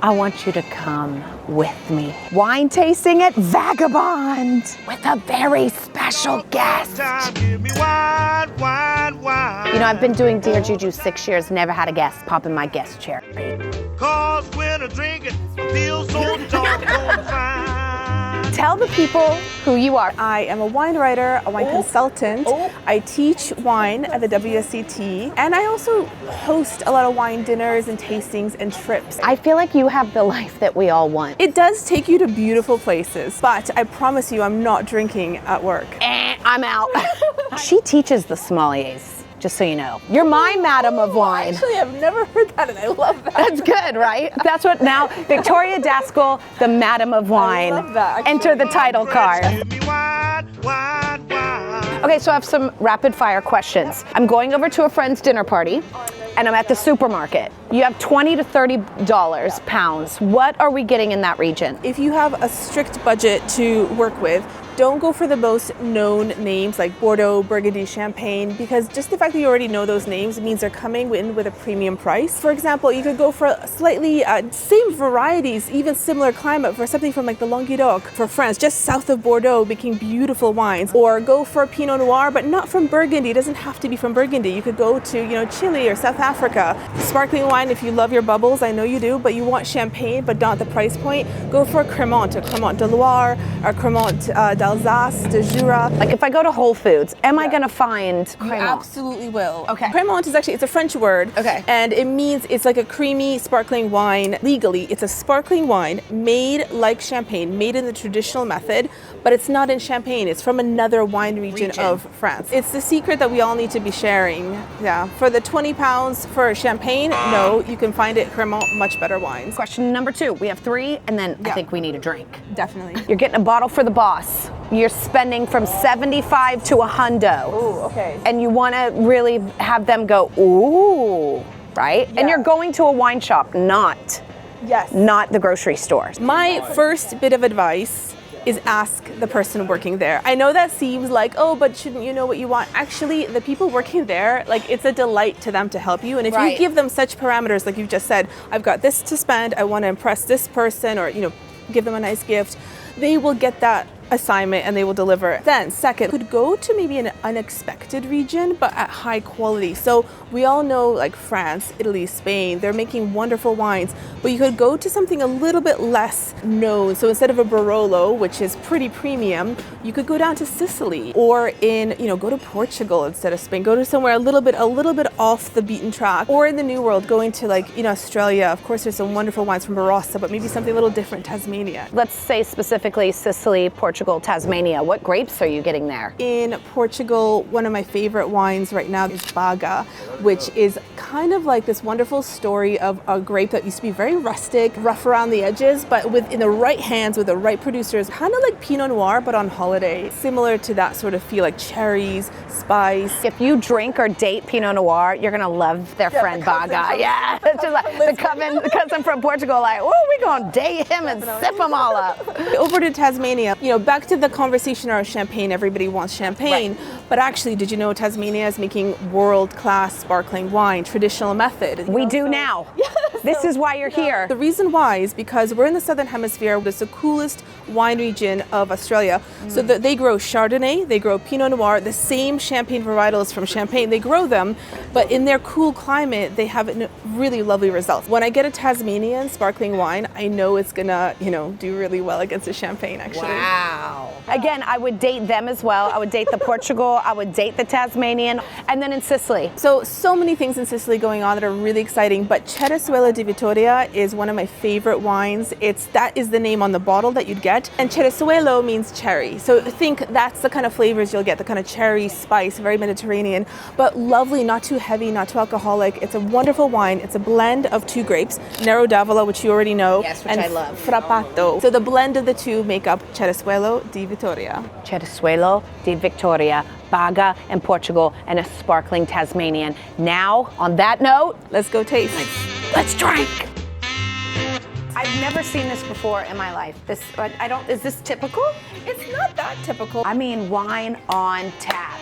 I want you to come with me. Wine tasting at Vagabond with a very special guest. Give me wine, wine, wine. You know, I've been doing Dear Juju 6 years, never had a guest pop in my guest chair. Cause when I drink it, I feel so doggone fine. Tell the people who you are. I am a wine writer, a wine consultant. I teach wine at the WSET, and I also host a lot of wine dinners and tastings and trips. I feel like you have the life that we all want. It does take you to beautiful places, but I promise you I'm not drinking at work. I'm out. She teaches the sommeliers, just so you know. You're my madam of wine. Actually, I've never heard that, and I love that. That's good, right? That's what now, Victoria Daskal, the madam of wine. I love that, actually. Enter the title card. Give me wine, wine, wine. Okay, so I have some rapid fire questions. I'm going over to a friend's dinner party, and I'm at the supermarket. You have $20 to $30 pounds. What are we getting in that region? If you have a strict budget to work with, don't go for the most known names like Bordeaux, Burgundy, Champagne, because just the fact that you already know those names means they're coming in with a premium price. For example, you could go for slightly same varieties, even similar climate, for something from like the Languedoc for France, just south of Bordeaux, making beautiful wines. Or go for Pinot Noir, but not from Burgundy. It doesn't have to be from Burgundy. You could go to, Chile or South Africa. Sparkling wine, if you love your bubbles, I know you do, but you want Champagne, but not the price point, go for a Cremant de Loire, or Cremant d'Alsace, de Jura. Like if I go to Whole Foods, am I gonna find You Cremant? absolutely will. Okay. Cremant is actually, it's a French word. Okay. And it means it's like a creamy sparkling wine. Legally, it's a sparkling wine made like Champagne, made in the traditional method, but it's not in Champagne. It's from another wine region of France. It's the secret that we all need to be sharing. Yeah. For the 20 pounds for Champagne, no, you can find it Cremant, much better wines. Question number 2. We have 3, and then I Yeah. think we need a drink. Definitely. You're getting a bottle for the boss. You're spending from 75 to a hundo. Ooh, okay. And you want to really have them go, ooh, right? And Yeah. you're going to a wine shop, not Yes. the grocery store. My first bit of advice is ask the person working there. I know that seems like, oh, but shouldn't you know what you want? Actually, the people working there, like, it's a delight to them to help you. And if Right. you give them such parameters, like you've just said, I've got this to spend, I want to impress this person, or, give them a nice gift, they will get that assignment and they will deliver. Then second, could go to maybe an unexpected region but at high quality. So we all know like France, Italy, Spain, they're making wonderful wines, but you could go to something a little bit less known. So instead of a Barolo, which is pretty premium, you could go down to Sicily, or go to Portugal instead of Spain. Go to somewhere a little bit off the beaten track, or in the New World, going to Australia. Of course, there's some wonderful wines from Barossa, but maybe something a little different, Tasmania. Let's say specifically Sicily, Portugal, Tasmania. What grapes are you getting there? In Portugal, one of my favorite wines right now is Baga, which is kind of like this wonderful story of a grape that used to be very rustic, rough around the edges, but in the right hands with the right producers, kind of like Pinot Noir, but on holiday. Similar to that sort of feel, like cherries, spice. If you drink or date Pinot Noir, you're gonna love their friend Baga. Yeah, it's just like the cousin from Portugal, like, oh, we gonna date him and sip them all up. Over to Tasmania, back to the conversation around Champagne, everybody wants Champagne, but actually, did you know Tasmania is making world-class sparkling wine, traditional method? We do now. This is why you're here. The reason why is because we're in the Southern Hemisphere. It's the coolest wine region of Australia. So they grow Chardonnay, they grow Pinot Noir, the same Champagne varietals from Champagne. They grow them, but in their cool climate, they have really lovely results. When I get a Tasmanian sparkling wine, I know it's gonna, do really well against a Champagne, actually. Wow. Again, I would date them as well. I would date the Portugal, I would date the Tasmanian, and then in Sicily. So many things in Sicily going on that are really exciting, but Cerezuela di Vittoria is one of my favorite wines. That is the name on the bottle that you'd get, and Cerezuelo means cherry. So think that's the kind of flavors you'll get, the kind of cherry spice, very Mediterranean, but lovely, not too heavy, not too alcoholic. It's a wonderful wine. It's a blend of 2 grapes, Nero d'Avola, which you already know, Yes, which and I love. Frappato. So the blend of the two make up Cerezuelo di Vittoria. Cerezuelo di Victoria, Baga in Portugal, and a sparkling Tasmanian. Now, on that note, Let's go taste. let's drink. I've never seen this before in my life. Is this typical? It's not that typical. I mean, wine on tap.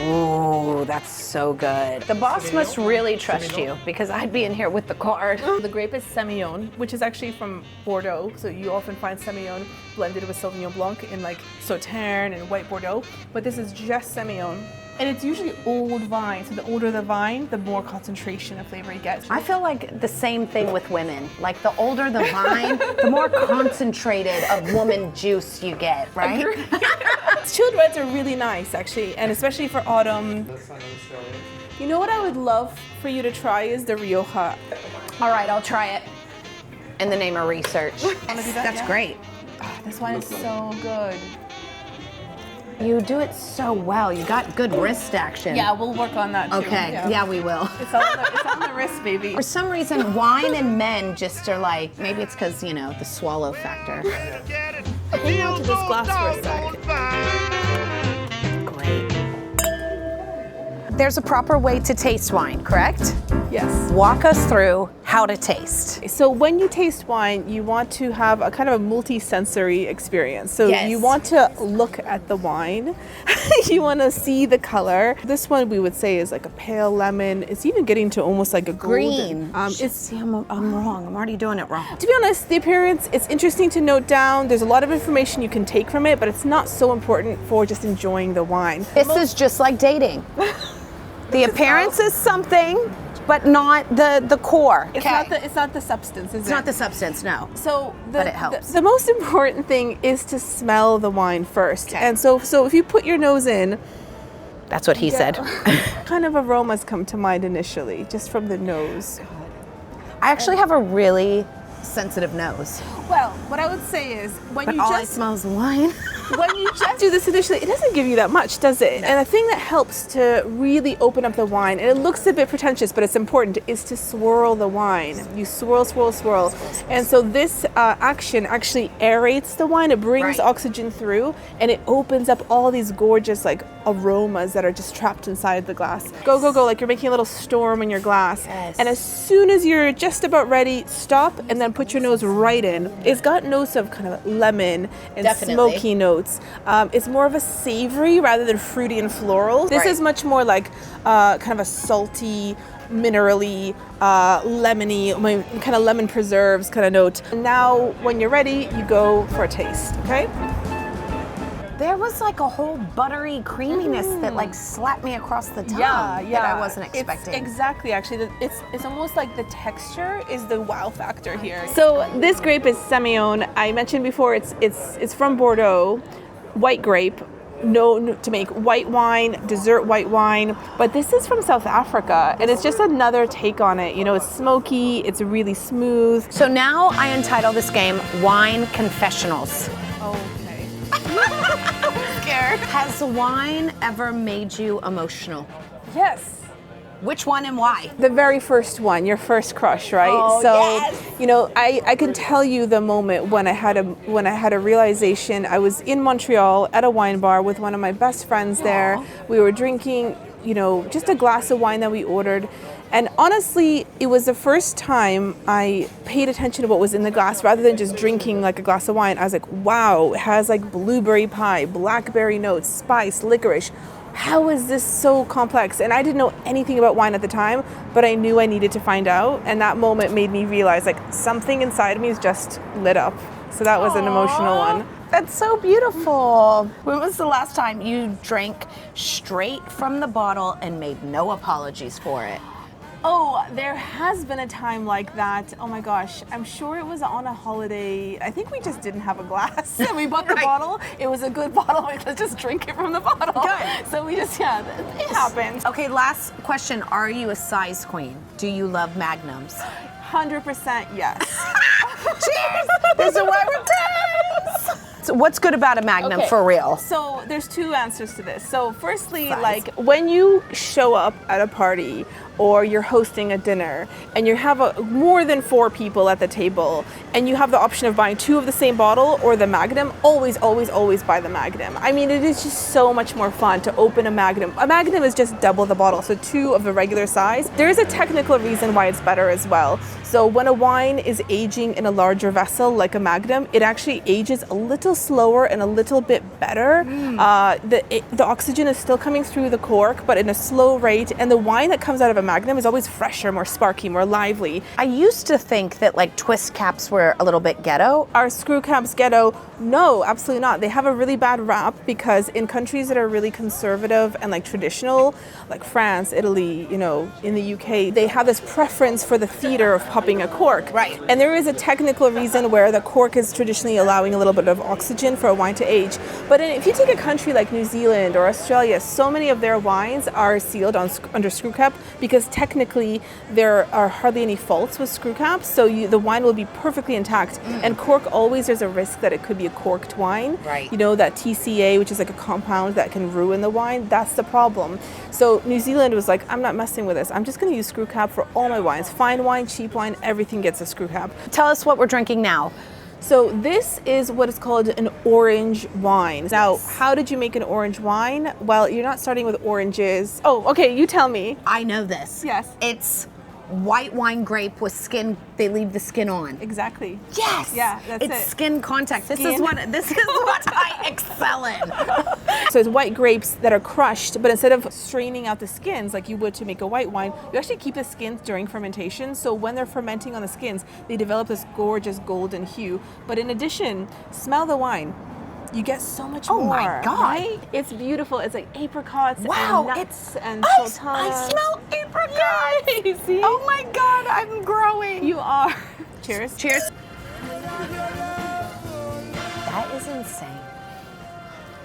Ooh, that's so good. The boss must really trust you because I'd be in here with the card. The grape is Semillon, which is actually from Bordeaux. So you often find Semillon blended with Sauvignon Blanc in like Sauterne and white Bordeaux. But this is just Semillon. And it's usually old vine. So the older the vine, the more concentration of flavor it gets. I feel like the same thing with women. Like the older the vine, the more concentrated of woman juice you get, right? Chilled reds are really nice, actually, and especially for autumn. You know what I would love for you to try is the Rioja. All right, I'll try it. In the name of research. Wanna do that? That's Yeah. great. Oh, this one is so good. You do it so well. You got good wrist action. Yeah, we'll work on that too. Okay, yeah, we will. It's on the wrist, baby. For some reason, wine and men just are like, maybe it's because, you know, the swallow factor. Hang on to this glass for a sec. Great. There's a proper way to taste wine, correct? Yes. Walk us through how to taste. So when you taste wine, you want to have a kind of a multi-sensory experience. So Yes. you want to look at the wine. You want to see the color. This one we would say is like a pale lemon. It's even getting to almost like a Green. golden. See, I'm wrong. I'm already doing it wrong. To be honest, the appearance, it's interesting to note down. There's a lot of information you can take from it, but it's not so important for just enjoying the wine. This is just like dating. The appearance is something, but not the core. It's not the substance, is it? It's not the substance, no. So But it helps. The most important thing is to smell the wine first. Okay. And so if you put your nose in, That's what he said. kind of aromas come to mind initially, just from the nose. I actually have a really sensitive nose, Well, what I would say is when but you all I just smell is wine. when you just do this initially, it doesn't give you that much, does it? And the thing that helps to really open up the wine, and it looks a bit pretentious, but it's important, is to swirl the wine. You swirl, swirl, swirl. And so this action actually aerates the wine. It brings Right. oxygen through, and it opens up all these gorgeous like aromas that are just trapped inside the glass. Go, go, go, like you're making a little storm in your glass. Yes. And as soon as you're just about ready, stop and then put your nose right in. It's got notes of kind of lemon and Definitely. smoky notes. It's more of a savory rather than fruity and floral. This Right. is much more like kind of a salty, minerally, lemony, kind of lemon preserves kind of note. Now, when you're ready, you go for a taste, okay? There was like a whole buttery creaminess that like slapped me across the tongue that I wasn't expecting. It's exactly, actually. It's almost like the texture is the wow factor here. So this grape is Semillon. I mentioned before it's from Bordeaux, white grape, known to make white wine, dessert white wine. But this is from South Africa, and it's just another take on it. You know, it's smoky, it's really smooth. So now I entitle this game Wine Confessionals. Okay. Scared. Has wine ever made you emotional? Yes. Which one and why? The very first one, your first crush, right? Oh, so, yes. you know, I can tell you the moment when I had a realization. I was in Montreal at a wine bar with one of my best friends there. We were drinking, you know, just a glass of wine that we ordered. And honestly, it was the first time I paid attention to what was in the glass rather than just drinking like a glass of wine. I was like, wow, it has like blueberry pie, blackberry notes, spice, licorice. How is this so complex? And I didn't know anything about wine at the time, but I knew I needed to find out. And that moment made me realize like something inside me is just lit up. So that was an emotional one. That's so beautiful. When was the last time you drank straight from the bottle and made no apologies for it? Oh, there has been a time like that. Oh my gosh, I'm sure it was on a holiday. I think we just didn't have a glass. And we bought the Right. bottle. It was a good bottle. Like, let's just drink it from the bottle. Good. So we just, yeah, it happens. Okay, last question. Are you a size queen? Do you love magnums? 100% yes. Cheers! This is why we're friends! So what's good about a magnum Okay. for real? So there's two answers to this. So firstly, Size. like when you show up at a party or you're hosting a dinner and you have more than 4 people at the table and you have the option of buying 2 of the same bottle or the Magnum, always, always, always buy the Magnum. I mean, it is just so much more fun to open a Magnum. A Magnum is just double the bottle, so 2 of the regular size. There is a technical reason why it's better as well. So when a wine is aging in a larger vessel like a Magnum, it actually ages a little little slower and a little bit better. The oxygen is still coming through the cork, but in a slow rate. And the wine that comes out of a Magnum is always fresher, more sparky, more lively. I used to think that like twist caps were a little bit ghetto. Are screw caps ghetto? No, absolutely not. They have a really bad rap because in countries that are really conservative and like traditional, like France, Italy, you know, in the UK, they have this preference for the theater of popping a cork. Right. And there is a technical reason where the cork is traditionally allowing a little bit of oxygen for a wine to age. But if you take a country like New Zealand or Australia, so many of their wines are sealed under screw cap because technically there are hardly any faults with screw caps, so the wine will be perfectly intact. And cork, always there's a risk that it could be a corked wine. Right. You know, that TCA, which is like a compound that can ruin the wine, that's the problem. So New Zealand was like, I'm not messing with this. I'm just going to use screw cap for all my wines. Fine wine, cheap wine, everything gets a screw cap. Tell us what we're drinking now. So this is what is called an orange wine. Now, how did you make an orange wine? Well, you're not starting with oranges. Oh, okay, you tell me. I know this. Yes. It's white wine grape with skin. They leave the skin on. Exactly. Yes. Yeah, that's it's it. Skin contact. This is what I excel in. So it's white grapes that are crushed, but instead of straining out the skins like you would to make a white wine, you actually keep the skins during fermentation. So when they're fermenting on the skins, they develop this gorgeous golden hue. But in addition, smell the wine. You get so much more. Oh my God. Right? It's beautiful. It's like apricots and nuts and sultanas. I smell apricot. Yay, see? Oh my God, I'm growing. You are. Cheers. Cheers. That is insane.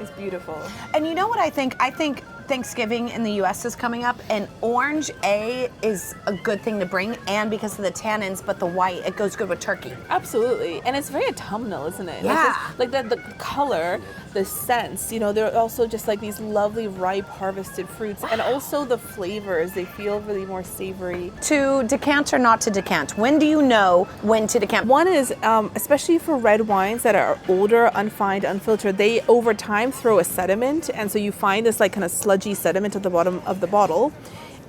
It's beautiful. And you know what I think? I think Thanksgiving in the US is coming up, and orange is a good thing to bring, and because of the tannins, but the white, it goes good with turkey. Absolutely. And it's very autumnal, isn't it? Yeah. Like the color, the scents, you know, they're also just like these lovely ripe harvested fruits. And also the flavors, they feel really more savory. To decant or not to decant? When do you know when to decant? One is, especially for red wines that are older, unfined, unfiltered, they over time throw a sediment. And so you find this like kind of sludgy sediment at the bottom of the bottle.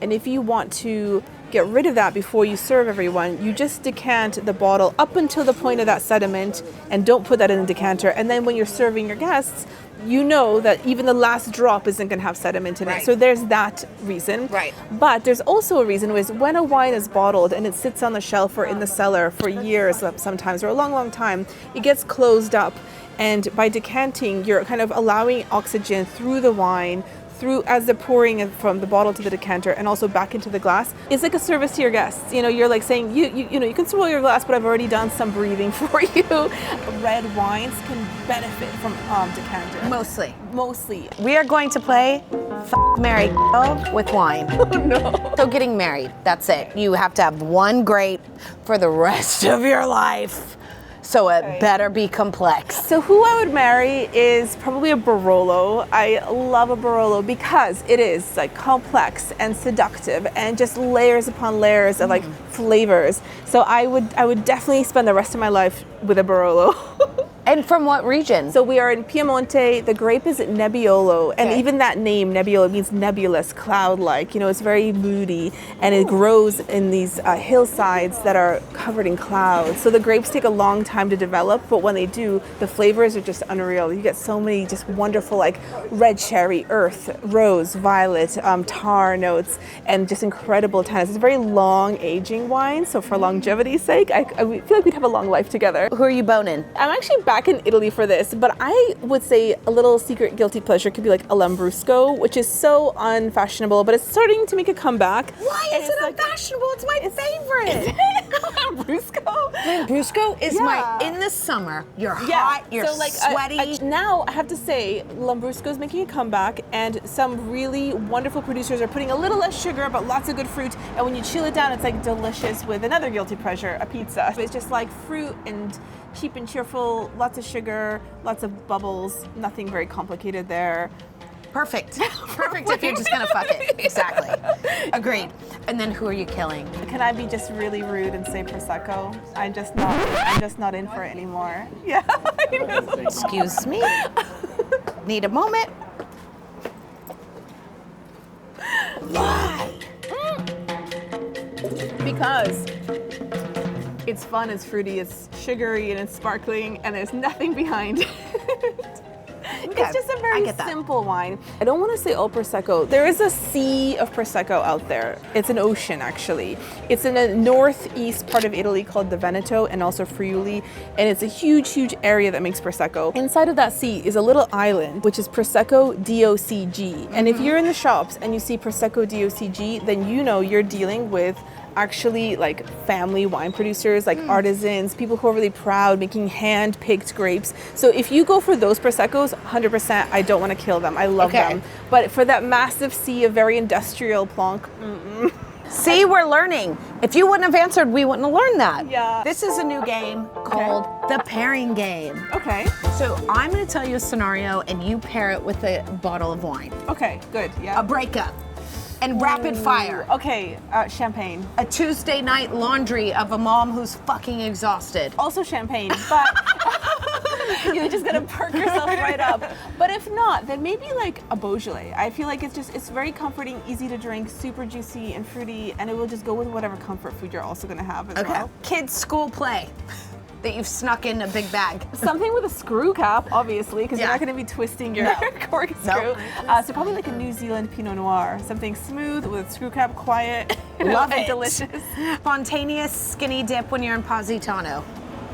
And if you want to get rid of that before you serve everyone, you just decant the bottle up until the point of that sediment and don't put that in the decanter. And then when you're serving your guests, you know that even the last drop isn't going to have sediment in it. Right. So there's that reason. Right. But there's also a reason is when a wine is bottled and it sits on the shelf or in the cellar for years sometimes, or a long, long time, it gets closed up. And by decanting, you're kind of allowing oxygen through the wine, through as they're pouring it from the bottle to the decanter and also back into the glass. It's like a service to your guests. You know, you're like saying, you know, you can swirl your glass, but I've already done some breathing for you. Red wines can benefit from decanter. Mostly. We are going to play Marry with wine. Oh no. So getting married, that's it. You have to have one grape for the rest of your life. So it better be complex. So who I would marry is probably a Barolo. I love a Barolo because it is like complex and seductive and just layers upon layers of like flavors. So I would definitely spend the rest of my life with a Barolo. And from what region? So we are in Piemonte. The grape is Nebbiolo, and Okay. even that name, Nebbiolo, means nebulous, cloud-like. You know, it's very moody, and it grows in these hillsides that are covered in clouds. So the grapes take a long time to develop, but when they do, the flavors are just unreal. You get so many just wonderful, like red cherry, earth, rose, violet, tar notes, and just incredible tannins. It's a very long aging wine, so for longevity's sake, I feel like we'd have a long life together. Who are you boning? I'm actually back in Italy for this, but I would say a little secret guilty pleasure could be like a Lambrusco, which is so unfashionable, but it's starting to make a comeback. Why is it unfashionable? It's my favorite. Lambrusco? Lambrusco is in the summer. You're hot, you're so like sweaty. now I have to say Lambrusco is making a comeback, and some really wonderful producers are putting a little less sugar but lots of good fruit, and when you chill it down it's like delicious with another guilty pleasure, a pizza. It's just like fruit and cheap and cheerful, lots of sugar, lots of bubbles, nothing very complicated there. Perfect. Perfect if you're just gonna fuck it. Exactly. Agreed. And then who are you killing? Can I be just really rude and say Prosecco? I'm just not in for it anymore. Yeah. I know. Excuse me. Need a moment. Why? Because It's fun, it's fruity, it's sugary, and it's sparkling, and there's nothing behind it. It's just a very simple wine. I don't want to say all Prosecco. There is a sea of Prosecco out there. It's an ocean, actually. It's in a northeast part of Italy called the Veneto and also Friuli, and it's a huge, huge area that makes Prosecco. Inside of that sea is a little island, which is Prosecco DOCG. And if you're in the shops and you see Prosecco DOCG, then you know you're dealing with actually like family wine producers, like artisans, people who are really proud, making hand-picked grapes. So if you go for those Proseccos, 100%, I don't want to kill them. I love them. But for that massive sea of very industrial plonk, See, we're learning. If you wouldn't have answered, we wouldn't have learned that. Yeah. This is a new game called the pairing game. Okay. So I'm going to tell you a scenario and you pair it with a bottle of wine. Okay, good. Yeah. A breakup. And rapid fire. Okay, champagne. A Tuesday night laundry of a mom who's fucking exhausted. Also champagne, but you're just gonna perk yourself right up. But if not, then maybe like a Beaujolais. I feel like it's very comforting, easy to drink, super juicy and fruity, and it will just go with whatever comfort food you're also gonna have as well. Kids' school play that you've snuck in a big bag. Something with a screw cap, obviously, because you're not going to be twisting your corkscrew. So probably like a New Zealand Pinot Noir, something smooth with a screw cap, quiet, Love and it. delicious. Spontaneous skinny dip when you're in Positano.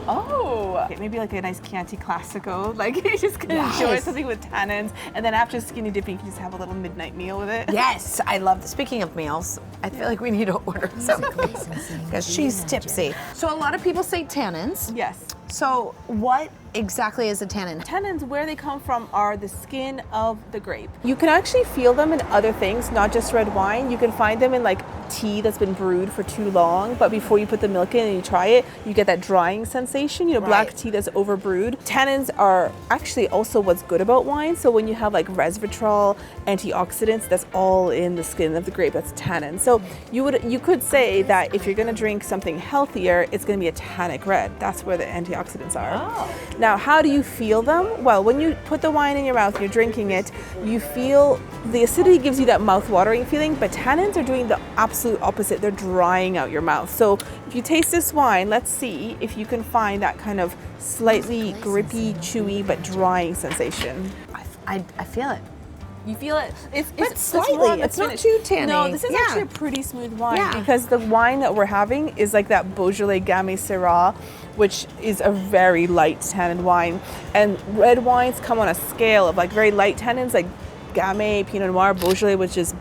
Oh, okay, maybe like a nice Chianti Classico. Like you just can enjoy something with tannins, and then after skinny dipping, you can just have a little midnight meal with it. Yes, I love. Speaking of meals, I feel like we need to order some because she's tipsy. So a lot of people say tannins. Yes. So what exactly is a tannin? Tannins, where they come from, are the skin of the grape. You can actually feel them in other things, not just red wine. You can find them in like tea that's been brewed for too long, but before you put the milk in and you try it, you get that drying sensation, black tea that's overbrewed. Tannins are actually also what's good about wine. So when you have like resveratrol, antioxidants, that's all in the skin of the grape, that's tannin. So you could say that if you're gonna drink something healthier, it's gonna be a tannic red. That's where the antioxidants are. Oh. Now, how do you feel them? Well, when you put the wine in your mouth, you're drinking it, you feel the acidity gives you that mouth-watering feeling, but tannins are doing the absolute opposite. They're drying out your mouth. So if you taste this wine, let's see if you can find that kind of slightly grippy, chewy, but drying sensation. I feel it. You feel it? But slightly. It's not too tangy. No, this is actually a pretty smooth wine because the wine that we're having is like that Beaujolais Gamay Syrah, which is a very light tannin wine. And red wines come on a scale of like very light tannins, like Gamay, Pinot Noir, Beaujolais, which is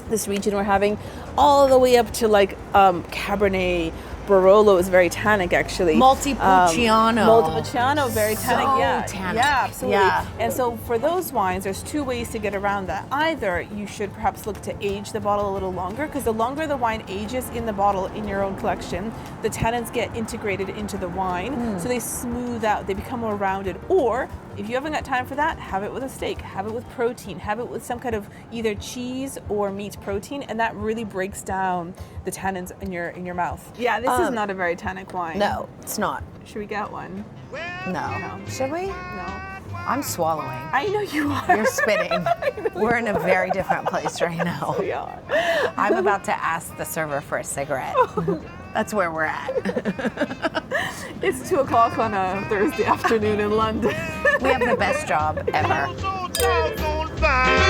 this region we're having, all the way up to like Cabernet. Barolo is very tannic, actually. Montepulciano. Montepulciano, very tannic. Tannic. Yeah, absolutely. Yeah. And so for those wines, there's two ways to get around that. Either you should perhaps look to age the bottle a little longer, because the longer the wine ages in the bottle in your own collection, the tannins get integrated into the wine, so they smooth out, they become more rounded. Or if you haven't got time for that, have it with a steak, have it with protein, have it with some kind of either cheese or meat protein, and that really breaks down the tannins in your mouth. Yeah, this is not a very tannic wine. No, it's not. Should we get one? No. Should we? No. I'm swallowing. I know you are. You're spitting. We're in a very different place right now. We are. I'm about to ask the server for a cigarette. That's where we're at. It's 2:00 on a Thursday afternoon in London. We have the best job ever. So doggone fine.